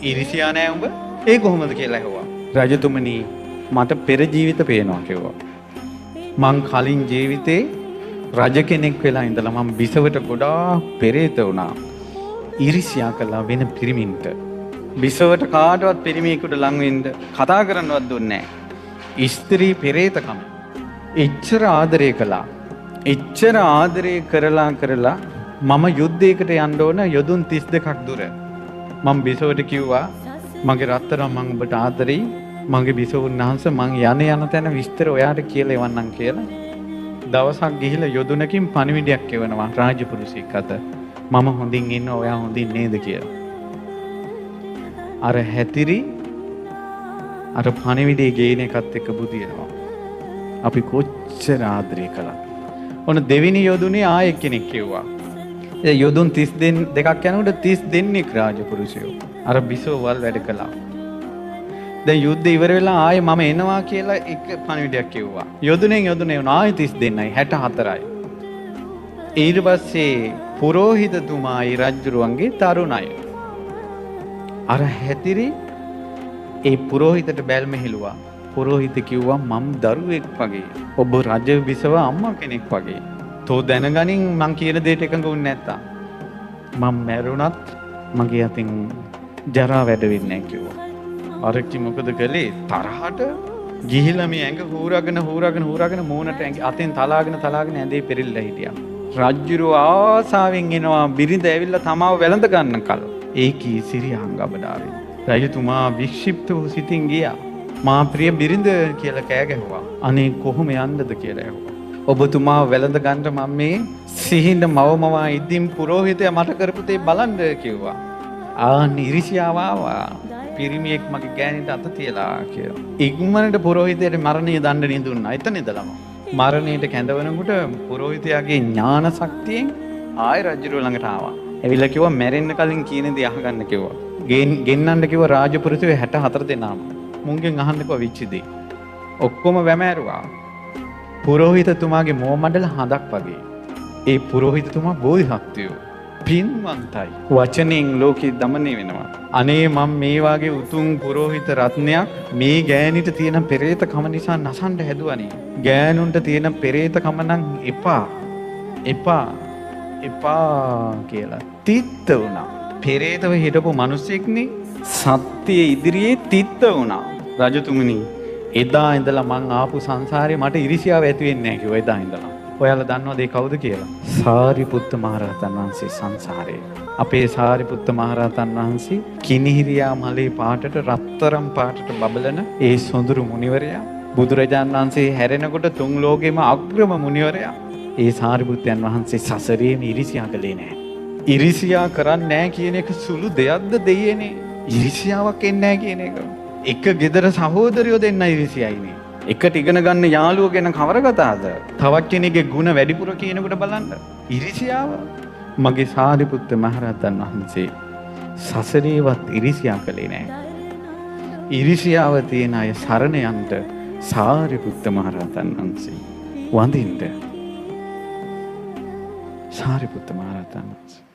ඉරිසියා නෑ උඹ? ඒ කොහොමද කියලා ඇහුවා. රජතුමනි මට පෙර ජීවිත පේනවා කිව්වා. මං කලින් ජීවිතේ රජ කෙනෙක් වෙලා ඉඳලා මම බිසවට ගොඩාක් පෙරේත වුණා. ඉරිසියා කළා වෙන පිරිමින්ට. බිසවට කාටවත් පිරිමියෙකුට ලං වෙන්න කතා කරන්නවත් දුන්නේ නැහැ. ස්ත්‍රී පෙරේතකම. එච්චර ආදරය කළා. එච්චර ආදරය කරලා මම යුද්ධයකට යන්න ඕන යොදුන් 32ක් දුර. මම බිසවට කිව්වා මගේ රත්තරන් මම ඔබට ආදරෙයි. මගේ බිසවුන් වහන්සේ මං යන තැන විස්තර ඔයාට කියලා එවන්නම් කියලා. දවසක් ගිහිල්ලා යොදුනකින් පණිවිඩයක් එවනවා රාජපුරුෂයෙක් අත. මම හොඳින් ඉන්න ඔයා හොඳින් නේද කියලා. අර හැතිරි අර පණිවිඩේ ගේන එකත් එක්ක බුදිනවා. අපි කොච්චර ආදරය කළා. ඔන්න දෙවෙනි යොදුනේ ආයෙ කෙනෙක් කිව්වා. ඒ යොදුන් 32ක් යනකොට 30 දෙනෙක් රාජපුරුෂයෝ. අර බිසෝවල් වැඩ කළා. දැන් යුද්ධ ඉවර වෙලා ආයෙ මම එනවා කියලා එක පණිවිඩයක් කිව්වා. යොදුනෙන් වුණා ආයෙ 30 දෙන්නයි 64යි. ඊට පස්සේ පුරෝහිතතුමායි රජුරුවන්ගේ තරුණයි. අර හැතිරි ඒ පුරෝහිතට බැල්ම හෙළුවා. පුරෝහිත කිව්වා මම දරුවෙක් වගේ. ඔබ රජ බිසව අම්මා කෙනෙක් වගේ. තෝ දැනගනින් මං කියන දෙයට එකඟ වුනේ නැත්තම් මම මැරුණත් මගේ අතින් ජරා වැඩ වෙන්නේ නැහැ කිව්වා. අරච්චි මොකද කළේ? තරහට ගිහිලා මේ ඇඟ හූරගෙන මූණට අතෙන් තලාගෙන ඇඳේ පෙරෙල්ලා හිටියා. රජුරු ආසාවෙන් එනවා බිරිඳ ඇවිල්ලා තමාව වැළඳ ගන්න කල. ඒකී සිරියාංගබඩාවේ. රජතුමා වික්ෂිප්ත වූ සිතින් ගියා. මා ප්‍රිය බිරිඳ කියලා කෑ ගැහුවා. අනේ කොහොම යන්නද කියලා ඇහුවා. ඔබතුමා වැළඳ ගන්න මම මේ සිහින මවමවා ඉදින් පුරෝහිතයා මට කරපු දේ බලන්න කිව්වා. ඉරිසියාව ආවා. පිරිමියෙක් මගේ ගෑනිට අත තියලා කියලා. ඉක්මනට පුරෝහිතයට මරණීය දඬුවම් දුන්නා. එතන ඉඳලම මරණයට කැඳවනකොට පුරෝහිතයාගේ ඥාන ශක්තියෙන් ආයෙ රජුරුව ළඟට ආවා. ඇවිල්ලා කිව්වා මැරෙන්න කලින් කියන දේ අහගන්න කිව්වා. ගෙන්නන්න කිව්වා රාජපුරුෂයෝ 64 දෙනාම. මුංගෙන් අහන්න කිව්වා විච්ච දේ. ඔක්කොම වැමෑරුවා. පුරෝහිතතුමාගේ මෝ මණ්ඩල හඳක් වගේ. ඒ පුරෝහිතතුමා බෝධිසත්වයෝ පින්වන්තයි. වචනෙන් ලෝකෙ දමනය වෙනවා. අනේ මම මේ වාගේ උතුම් පුරෝහිත රත්නයක් මේ ගෑනිට තියෙන පෙරේතකම නිසා නසන්න හැදුවනේ. ගෑනුන්ට තියෙන පෙරේතකම නම් එපා කියලා තිත්ත වුණා. පෙරේතව හිටපු මිනිස්සෙක්නේ සත්‍යයේ ඉදිරියේ තිත්ත වුණා. රජතුමනි එදා ඉඳලා මං ආපු සංසාරේ මට ඉරිසියාව ඇති වෙන්නේ නැහැ කිව්වා එදා ඉඳලා. ඔයාලා දන්නවද ඒ කවුද කියලා? සාරිපුත්ත මහරහතන් වහන්සේ සංසාරේ. අපේ සාරිපුත්ත මහරහතන් වහන්සේ කිනිහිරියා මලේ පාටට රත්තරම් පාටට බබලන ඒ සොඳුරු මුනිවරයා. බුදුරජාණන් වහන්සේ හැරෙනකොට තුන් ලෝකෙම අග්‍රම මුනිවරයා. ඒ සාරිපුත්තයන් වහන්සේ සසරේම ඉරිසියා කළේ නැහැ. ඉරිසියා කරන්නේ නැහැ කියන එක සුළු දෙයක්ද දෙයනේ. ඉරිසියාවක් එන්නේ නැහැ කියන එක. එක ගෙදර සහෝදරයෝ දෙන්න ඉරිසියයිනේ. එකට ඉගෙන ගන්න යාළුවෝ ගැන කවර කතාවද? තවත් කෙනෙක්ගේ ಗುಣ වැඩිපුර කියනකොට බලන්න. ඉරිසියාව. මගේ සාරිපුත්ත මහරහතන් වහන්සේ සසරේවත් ඉරිසියා කළේ නැහැ. ඉරිසියාව තියෙන අය සරණ යන්න සාරිපුත්ත මහරහතන් වහන්සේ වඳින්න. සාරිපුත්ත මහරහතන් වහන්සේ